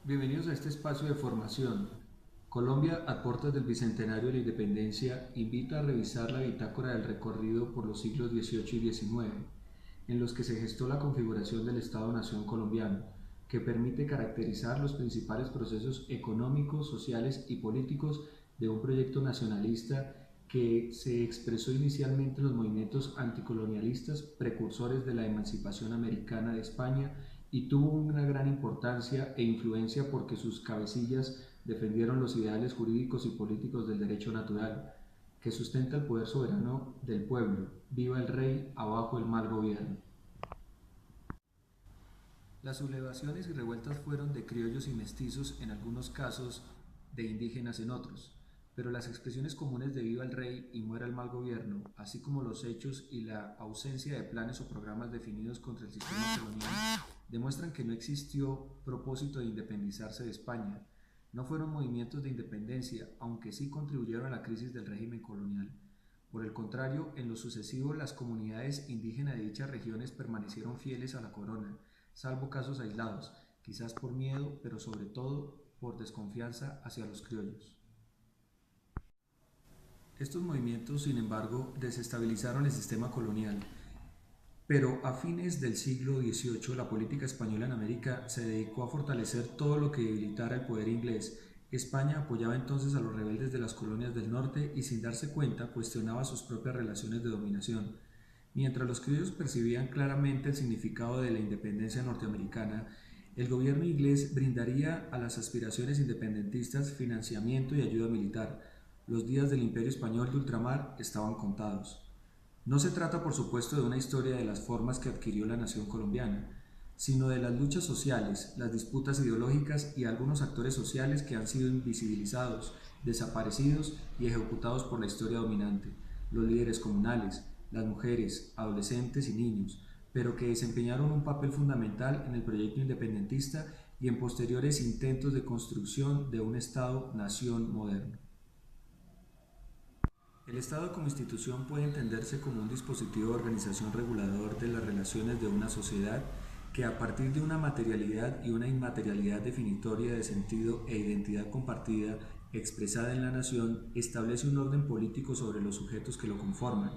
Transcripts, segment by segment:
Bienvenidos a este espacio de formación. Colombia, a puertas del Bicentenario de la Independencia, invita a revisar la bitácora del recorrido por los siglos XVIII y XIX, en los que se gestó la configuración del Estado-Nación colombiano, que permite caracterizar los principales procesos económicos, sociales y políticos de un proyecto nacionalista que se expresó inicialmente en los movimientos anticolonialistas precursores de la emancipación americana de España y tuvo una gran importancia e influencia porque sus cabecillas defendieron los ideales jurídicos y políticos del derecho natural, que sustenta el poder soberano del pueblo. Viva el rey, abajo el mal gobierno. Las sublevaciones y revueltas fueron de criollos y mestizos en algunos casos, de indígenas en otros, pero las expresiones comunes de viva el rey y muera el mal gobierno, así como los hechos y la ausencia de planes o programas definidos contra el sistema colonial, demuestran que no existió propósito de independizarse de España. No fueron movimientos de independencia, aunque sí contribuyeron a la crisis del régimen colonial. Por el contrario, en lo sucesivo las comunidades indígenas de dichas regiones permanecieron fieles a la corona, salvo casos aislados, quizás por miedo, pero sobre todo por desconfianza hacia los criollos. Estos movimientos, sin embargo, desestabilizaron el sistema colonial, pero a fines del siglo XVIII la política española en América se dedicó a fortalecer todo lo que debilitara el poder inglés. España apoyaba entonces a los rebeldes de las colonias del norte y sin darse cuenta cuestionaba sus propias relaciones de dominación. Mientras los criollos percibían claramente el significado de la independencia norteamericana, el gobierno inglés brindaría a las aspiraciones independentistas financiamiento y ayuda militar. Los días del imperio español de ultramar estaban contados. No se trata, por supuesto, de una historia de las formas que adquirió la nación colombiana, sino de las luchas sociales, las disputas ideológicas y algunos actores sociales que han sido invisibilizados, desaparecidos y ejecutados por la historia dominante, los líderes comunales, las mujeres, adolescentes y niños, pero que desempeñaron un papel fundamental en el proyecto independentista y en posteriores intentos de construcción de un Estado-nación moderno. El Estado como institución puede entenderse como un dispositivo de organización regulador de las relaciones de una sociedad que a partir de una materialidad y una inmaterialidad definitoria de sentido e identidad compartida expresada en la nación establece un orden político sobre los sujetos que lo conforman.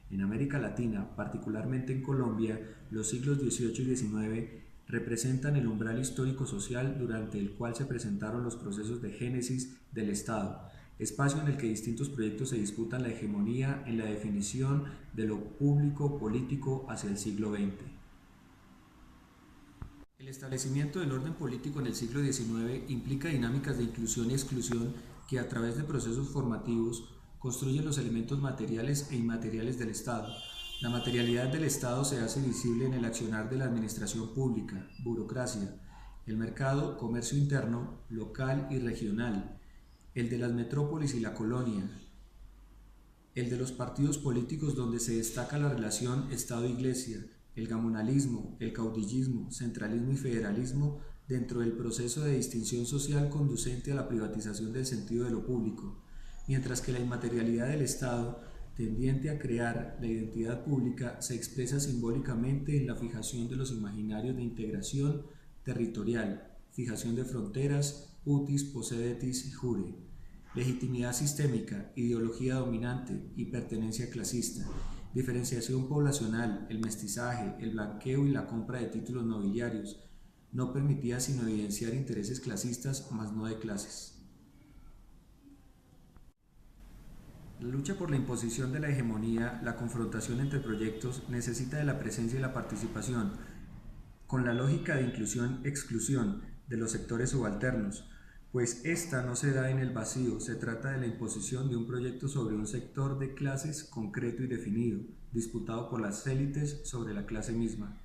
En América Latina, particularmente en Colombia, los siglos XVIII y XIX representan el umbral histórico social durante el cual se presentaron los procesos de génesis del Estado, espacio en el que distintos proyectos se disputan la hegemonía en la definición de lo público político hacia el siglo XX. El establecimiento del orden político en el siglo XIX implica dinámicas de inclusión y exclusión que a través de procesos formativos construyen los elementos materiales e inmateriales del Estado. La materialidad del Estado se hace visible en el accionar de la administración pública, burocracia, el mercado, comercio interno, local y regional, el de las metrópolis y la colonia, el de los partidos políticos donde se destaca la relación Estado-Iglesia, el gamonalismo, el caudillismo, centralismo y federalismo dentro del proceso de distinción social conducente a la privatización del sentido de lo público, mientras que la inmaterialidad del Estado, tendiente a crear la identidad pública, se expresa simbólicamente en la fijación de los imaginarios de integración territorial, fijación de fronteras, utis, possedetis y jure, legitimidad sistémica, ideología dominante y pertenencia clasista, diferenciación poblacional, el mestizaje, el blanqueo y la compra de títulos nobiliarios, no permitía sino evidenciar intereses clasistas, mas no de clases. La lucha por la imposición de la hegemonía, la confrontación entre proyectos, necesita de la presencia y la participación, con la lógica de inclusión-exclusión de los sectores subalternos, pues esta no se da en el vacío, se trata de la imposición de un proyecto sobre un sector de clases concreto y definido, disputado por las élites sobre la clase misma.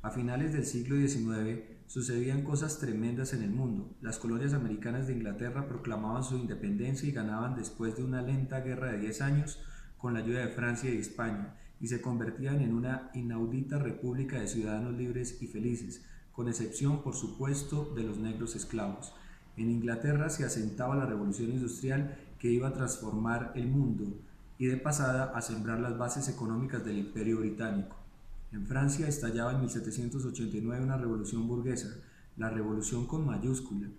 A finales del siglo XIX sucedían cosas tremendas en el mundo. Las colonias americanas de Inglaterra proclamaban su independencia y ganaban después de una lenta guerra de 10 años con la ayuda de Francia y de España, y se convertían en una inaudita república de ciudadanos libres y felices, con excepción, por supuesto, de los negros esclavos. En Inglaterra se asentaba la revolución industrial que iba a transformar el mundo y de pasada a sembrar las bases económicas del imperio británico. En Francia estallaba en 1789 una revolución burguesa, la revolución con mayúscula,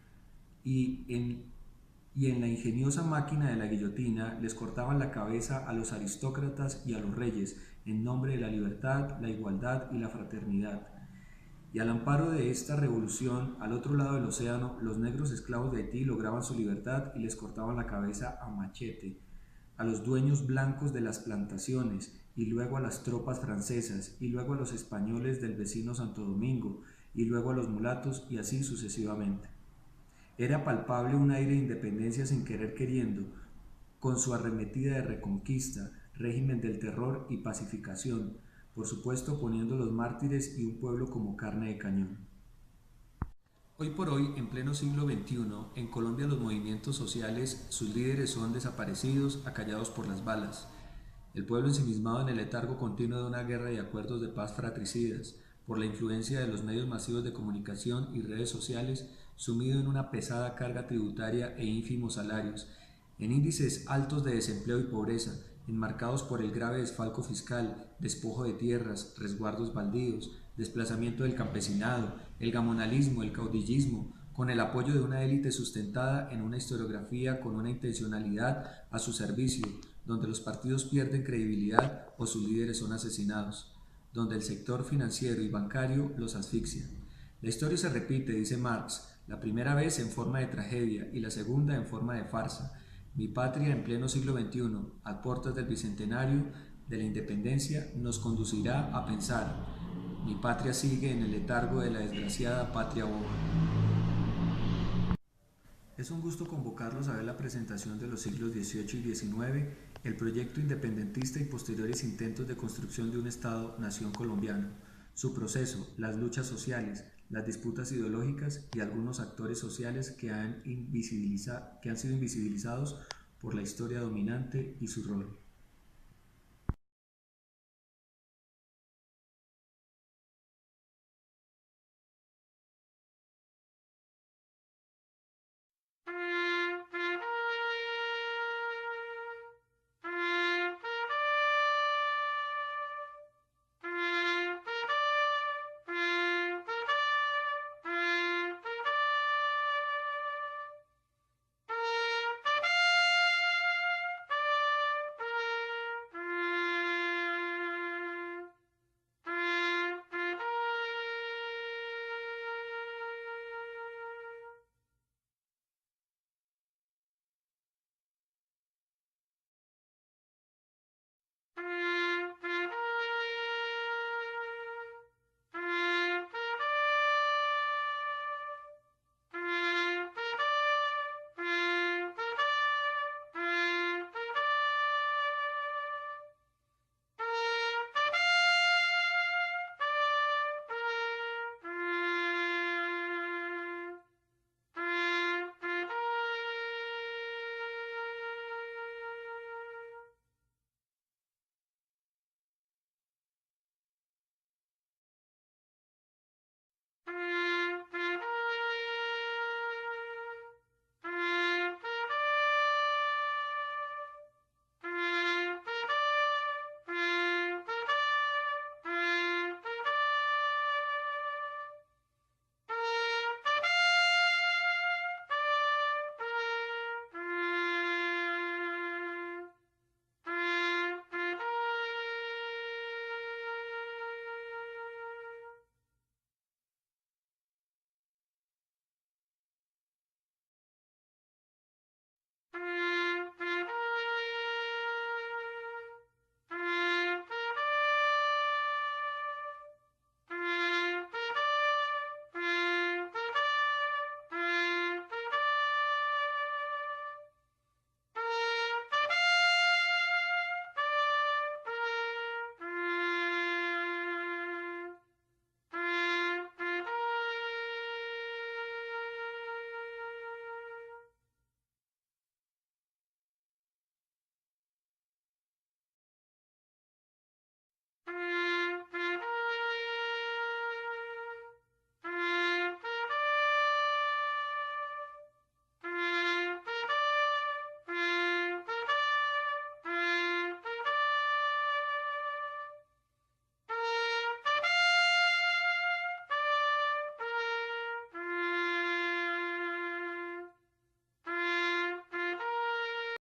y en la ingeniosa máquina de la guillotina les cortaban la cabeza a los aristócratas y a los reyes, en nombre de la libertad, la igualdad y la fraternidad. Y al amparo de esta revolución, al otro lado del océano, los negros esclavos de Haití lograban su libertad y les cortaban la cabeza a machete, a los dueños blancos de las plantaciones, y luego a las tropas francesas, y luego a los españoles del vecino Santo Domingo, y luego a los mulatos, y así sucesivamente. Era palpable un aire de independencia sin querer queriendo, con su arremetida de reconquista, régimen del terror y pacificación, por supuesto poniendo los mártires y un pueblo como carne de cañón. Hoy por hoy, en pleno siglo XXI, en Colombia los movimientos sociales, sus líderes son desaparecidos, acallados por las balas. El pueblo ensimismado en el letargo continuo de una guerra y acuerdos de paz fratricidas, por la influencia de los medios masivos de comunicación y redes sociales, sumido en una pesada carga tributaria e ínfimos salarios, en índices altos de desempleo y pobreza, enmarcados por el grave desfalco fiscal, despojo de tierras, resguardos baldíos, desplazamiento del campesinado, el gamonalismo, el caudillismo, con el apoyo de una élite sustentada en una historiografía con una intencionalidad a su servicio, donde los partidos pierden credibilidad o sus líderes son asesinados, donde el sector financiero y bancario los asfixia. La historia se repite, dice Marx, la primera vez en forma de tragedia y la segunda en forma de farsa. Mi patria en pleno siglo XXI, a puertas del bicentenario de la independencia, nos conducirá a pensar. Mi patria sigue en el letargo de la desgraciada patria boba. Es un gusto convocarlos a ver la presentación de los siglos XVIII y XIX, el proyecto independentista y posteriores intentos de construcción de un Estado-nación colombiano, su proceso, las luchas sociales, las disputas ideológicas y algunos actores sociales que han sido invisibilizados por la historia dominante y su rol.